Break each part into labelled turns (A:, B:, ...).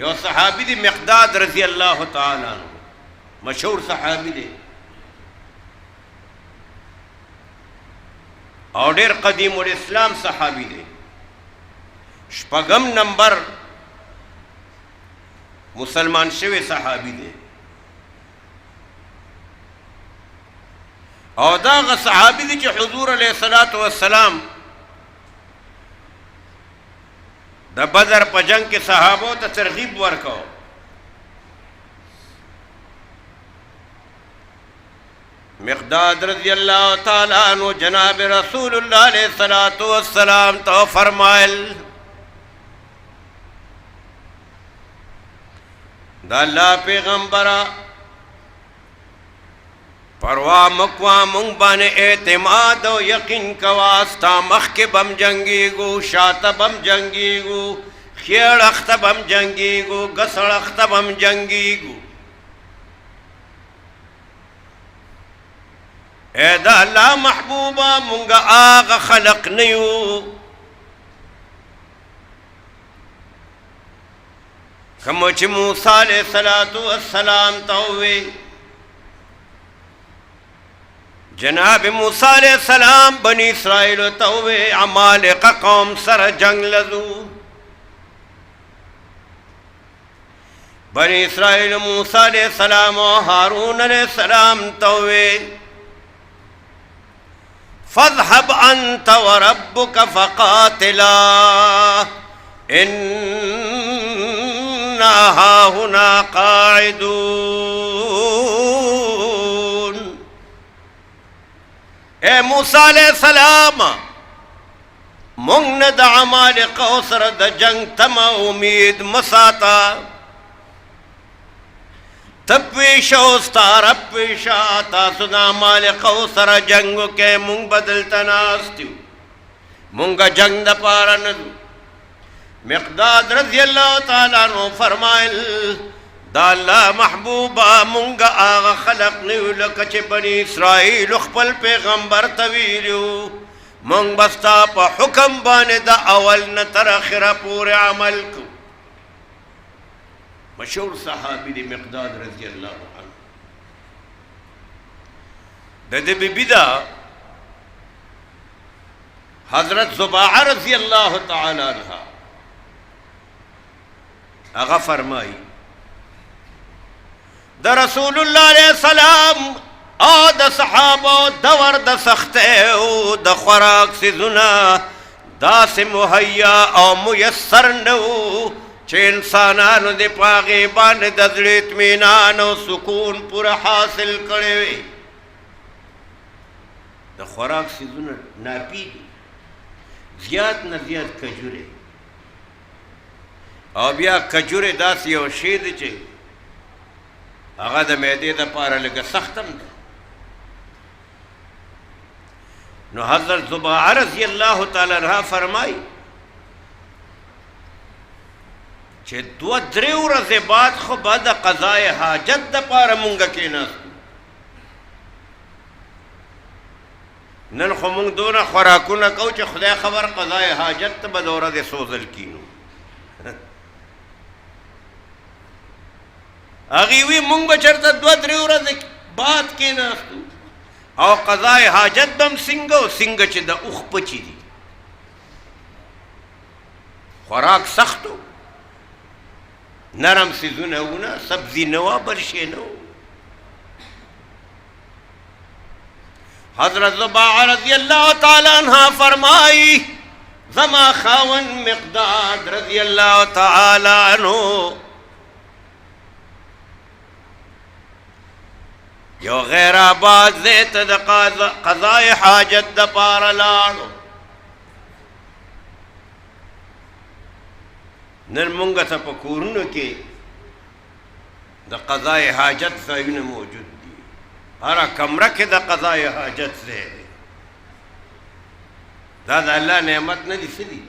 A: یو صحابی دی مقداد رضی اللہ تعالی عنہ، مشہور صحابی دی اور ډیر قدیم الاسلام صحابی دی، شپږم نمبر مسلمان شوی صحابی دی. او داغه صحابی دی چې حضور علیہ الصلوۃ والسلام د بدر په جنگ کې صحابو ته ترغیب ورکو. مقداد رضی اللہ تعالی عنہ جناب رسول اللہ علیہ الصلوۃ والسلام تو فرمائل دا اللہ پیغمبرہ پروا مکوا مونگ بانے اعتماد و یقین کواستا مخ بم جنگی گو شات بم جنگی گو خیڑ اخت بم جنگی گو گسڑ اخت بم جنگی گو. اے دا اللہ محبوبہ مونگا آغا خلق نیو کموچ موسیٰ علیہ السلام تووے جناب موسیٰ علیہ السلام بنی اسرائیل تووے عمالق قوم سر جنگ لذو. بنی اسرائیل موسیٰ علیہ السلام و ہارون علیہ السلام تووے فاذهب انت وربك فقاتلا اننا هاهنا قاعدون. اے موسیٰ علیہ السلام مونگ نے دا عمالق سر دا جنگ تما امید مساتا تپویش اوستا رپویشا تاسو دا عمالق سر جنگو کے مونگ بدلتا ناستیو مونگا جنگ دا پارا ندو. مقداد رضی اللہ تعالیٰ عنہ فرمائل دا اللہ محبوبہ مونگا آغا خلق نیو لکچ بنی اسرائیل اخپل پیغمبر طویلیو مونگ بستا پا حکم بانے دا اول نتر اخرہ پورے عمل کو. مشہور صحابی دی مقداد رضی اللہ عنہ دا بی بیدہ حضرت زباعہ رضی اللہ تعالی عنہ اغا فرمائی دا رسول اللہ علیہ السلام او دا صحابہ دور دا سختے دا خوراک سیزنا دا سے مہیا او میسر نو چھے انسانانو دے پاغی بان دزڑی اطمینان و سکون پورا حاصل کرے وے. دا خوراک سیزنا ناپی دی زیاد نا زیاد کجورے او بیا کجورے دا سی او شید چھے آغا دا میدے دا پارا لگا سختم دا. نو حضرت زباعہ رضی اللہ تعالی عنہ فرمائی چھے دو دریو رضی بعد خو بعد قضاء حاجت دا پارا مونگا کی ناستو. نن خو مونگ دونا خوراکونا کو چھے خدا خبر قضاء حاجت با دورا دے سوزل کینو. اغیوی مونگ بچرتا دو دریو رضی بعد کی ناستو او قضاء حاجت بم سنگو سنگ چھ دا اخ پچی دی خوراک سختو نرم سیزو نونا سبزی نوا برشے نو. حضرت زباعہ رضی اللہ تعالی عنہ فرمائی زما خاون مقداد رضی اللہ تعالی عنہ یو غیر آباد زیت دا قضاء حاجت دا پارا لانو. نن مونگا تا پا کورنو کے دا قضاء حاجت زائیون موجود دی ہرا کمرہ کے دا قضاء حاجت زی دا اللہ نعمت ندی سدی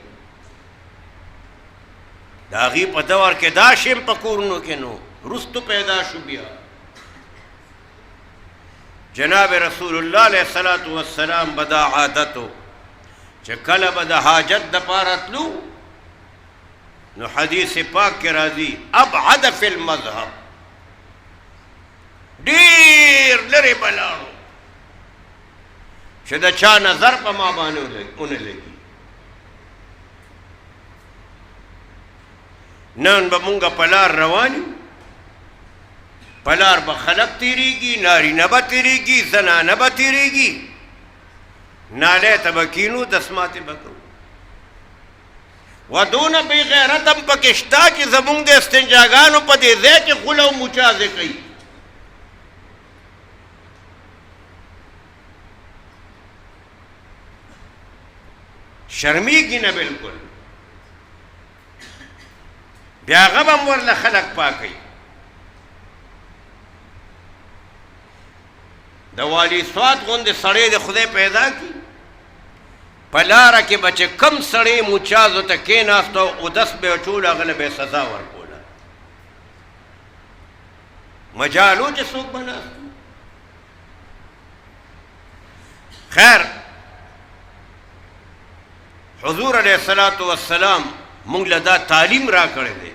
A: دا غی پا دور کے دا شیم پا کورنو کے نو رستو پیدا شو بیا. جناب رسول اللہ علیہ السلام بدا عادتو چه کل بدا حاجت دا پارتلو نو حدیث پاک کې راځي ابعد فی المذهب، ډیر لري بلاړو چې د چا نظر په ما باندې ونه لګي. نن به مونږ په لار روان یو، په لار به خلق تېرېږي، نارینه به تېرېږي، زنانه به تېرېږي، نالی ته به کینو، دسماتې به کوو. و دونه بې غیرت هم پکې شته چې زمونږ د استنجاګانو په دې ځای کې خوله او موچازې کوي. شرمیږي نه بلکل، بیا هغه به هم ورله خلق پاکوي. د والي سوات غوندې سړی د خدای پیدا کړي، په لاره کې به چې کم سړی موچازو ته کېناست او اودس به یې اچول، هغه به یې سزا ورکوله. مجال و چې څوک به ناست. خیر، حضور علیه السلام مونږ له دا تعلیم را کړی دی.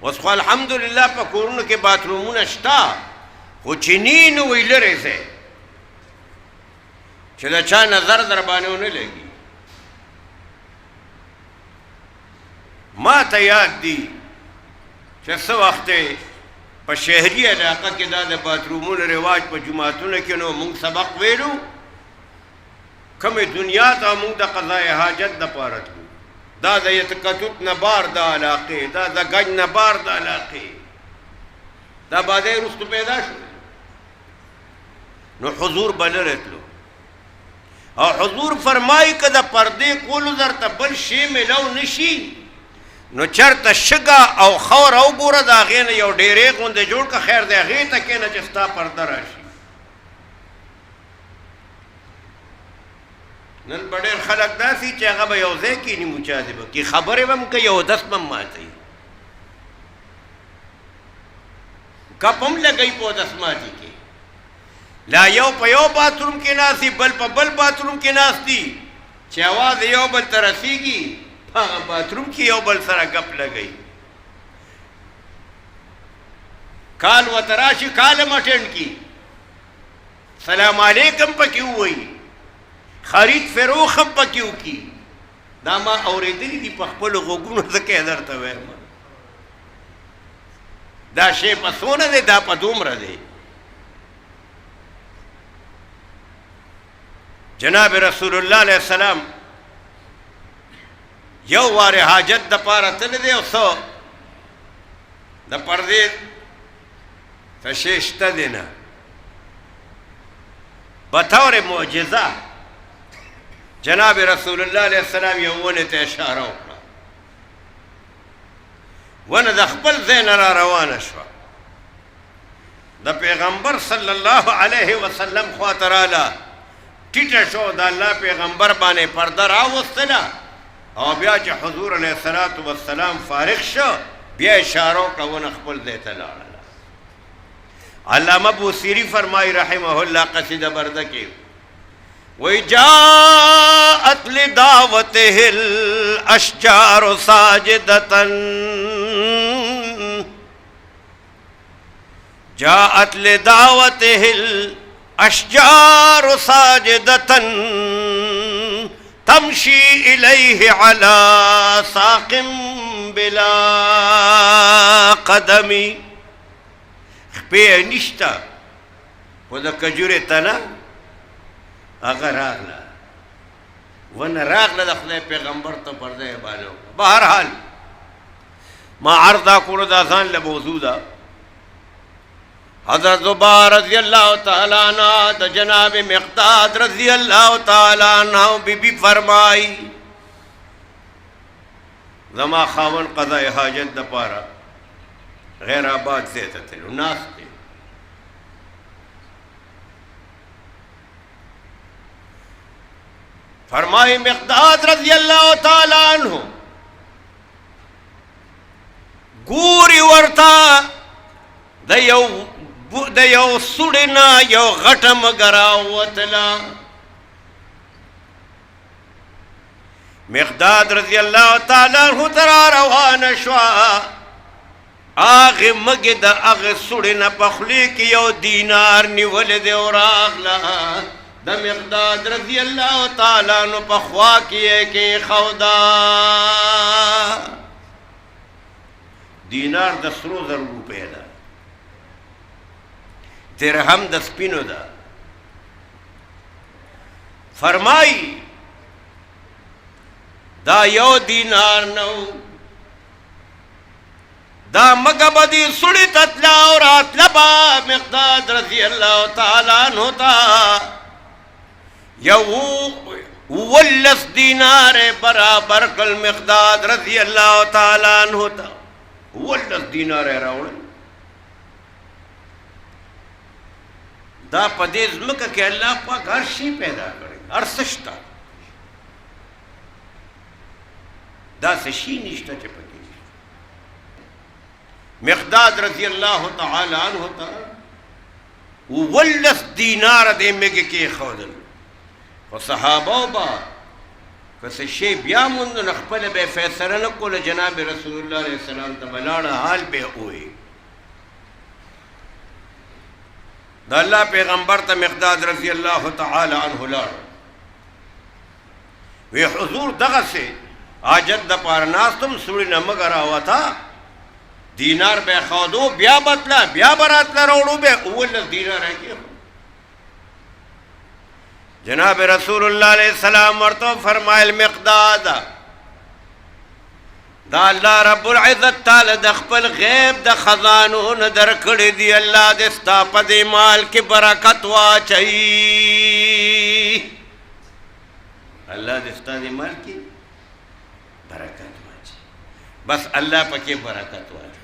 A: اوس خو الحمدلله په کورونو کې باترومونه شته، خو چینی نه وی لرې ځای چې د چا نظر در باندې ونه لګي. ما ته یاد دی چې څه وخت په شهري علاقه کې دا د باترومونو رواج په جوماتونو کې نو مونږ سبق ویلو، کمې دنیا ته مونږ د قضای حاجت دپاره تلو، دا د یتکتوت نه بار د علاقې، دا د ګنج نه بار د علاقې، دا بادی رستو پیدا شو. نو حضور به لرې تلو او حضور فرمایي که د پردې کولو درته بل شی میلاو نشي نو چرته شګه او خاوره وګوره، د هغې نه یو ډېرې غوندې جوړ که، خیر دی هغې ته کښېنه چې ستا پرده راشي. نن به ډېر خلک داسې چې هغه به یو ځای کښېني موچازې به کړي، خبرې به هم کوي او اودس به هم ماتوي، کپ هم لګوي په اودس ماتي کې. لا یو په یو باتروم کې ناست دي، بل په بل باتروم کې ناست دي، چې اواز یو بل ته رسېږي، په هغه باتروم کې یو بل سره ګپ لګوي. کال ورته راشي، کال هم اټینډ کړي، سلام علیکم پکې ووایي، خرید فروخ هم پکې وکړي. دا ما اورېدلي دي په خپلو غوږونو، ځکه یې درته وایم. دا شی په څونه دی، دا په دومره دی. جناب رسول الله علیه السلام یو وارې حاجت دپاره تللی دی، او څه د پردې څه شی شته دی نه. بطور معجزه جناب رسول الله علیه السلام یو ونې ته اشاره وکړه، ونه د خپل ځای نه را روانه شوه، د پیغمبر صلی الله علیه وسلم خواته راله، ټیټه شو، د الله پیغمبر باندې پرده راوستله، او بیا چې حضور علیه السلام فارغ شو، بیا اشاره وکړه، ونه خپل ځای ته لاړله. علامه بوصیري فرمایي رحمه الله قصیده برده کې وی جاءت لدعوته الاشجار ساجدة، جاءت لدعوته الاشجار ساجدة تمشي إليه على ساق بلا قدم. خپې نشته خو د کجورې تنه هغه راغله، ونه راغله، د خدای پیغمبر ته پرده یې باندې وکړه. بهرحال ما عرض دا کړو، دا ځان له موضوع ده. حضرت زبیر رضی اللہ تعالی عنہ د جناب مقداد رضی اللہ تعالی عنہ بی بی فرمائی، زما خاون قضاء حاجت دپاره غیر آباد ځای ته تلو، ناست دی. فرمائی مقداد رضی اللہ تعالی عنہ ګوري ورته د یو سوړې نه یو غټه مږه راوتله، مقداد رضی الله تعالی عنہ ترا روان شوا آغه مګ د اغه سړی نه پخلی کې یو دینار نیول دی او راغلا د مقداد رضی الله تعالی عنہ په خوا کې خودا دینار د سرو زر روپے ده درهم د سپینو ده فرمائی دا یو دینار نو دا مگا بدی سڑی تتلا اور اتلبا مقداد رضی اللہ تعالیٰ عنہ تا یو ولس دینار برابر کل مقداد رضی اللہ تعالیٰ عنہ تا ولس دینار راوڑ دا پدیز مکہ کہ اللہ پاک ہر شی پیدا کرے ہر سشتا دا سشی نشتا چپکی مقداد رضی اللہ تعالی عنہ تا ولس دینار دے مگے کے خودل و صحابہ با کس شی بیا مند نخپل بے فیصلہ نکول جناب رسول اللہ علیہ السلام تا بلانا حال بے ہوئی دا اللہ پیغمبر تا مقداد رضی اللہ تعالی عنہ لار وی حضور دغا سے آجت دا پارناستم سوڑی نمگ راوا تھا دینار بے خودو بیا بطلا بیا براتلا روڑو بے اول دینار ہے کیا جناب رسول اللہ علیہ السلام ورطو فرمائے المقداد دا اللہ رب العزت تعالی دا خپل غیب دا خزانون در کڑی دی اللہ دستا پا دی مال کی برکت واچئی اللہ دستا دی مال کی برکت واچئی بس اللہ پا کی برکت واچئی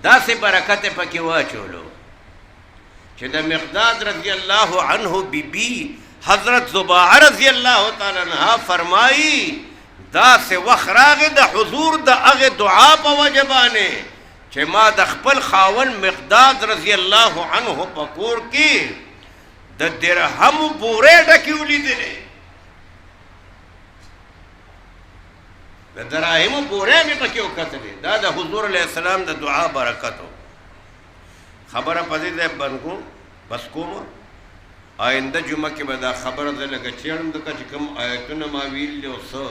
A: دا سے برکت پا کی واچولو چھ دا مقداد رضی اللہ عنہ بی بی حضرت زباع رضی اللہ تعالیٰ عنہ فرمائی دا سے وخراغ دا حضور دا اغ دعا پا وجبانے چھے ما دا خپل خاون مقداد رضی اللہ عنہ پکور کی دا درہم بورے ڈکیولی دلے دا دراہم بورے میں پکیو کتلے دا دا حضور علیہ السلام دا دعا برکتو خبر پذیر دے بنکو بس کوما آئندہ جمعہ کی بدا خبر دے لگا چیرم دکا چکم آیتون ما ویل لے سو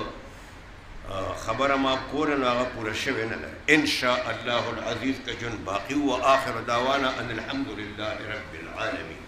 A: خبر ما کورن آغا پورا شوئے نلے انشاءاللہ العزیز کا جن باقی و آخر دعوانا ان الحمدللہ رب العالمین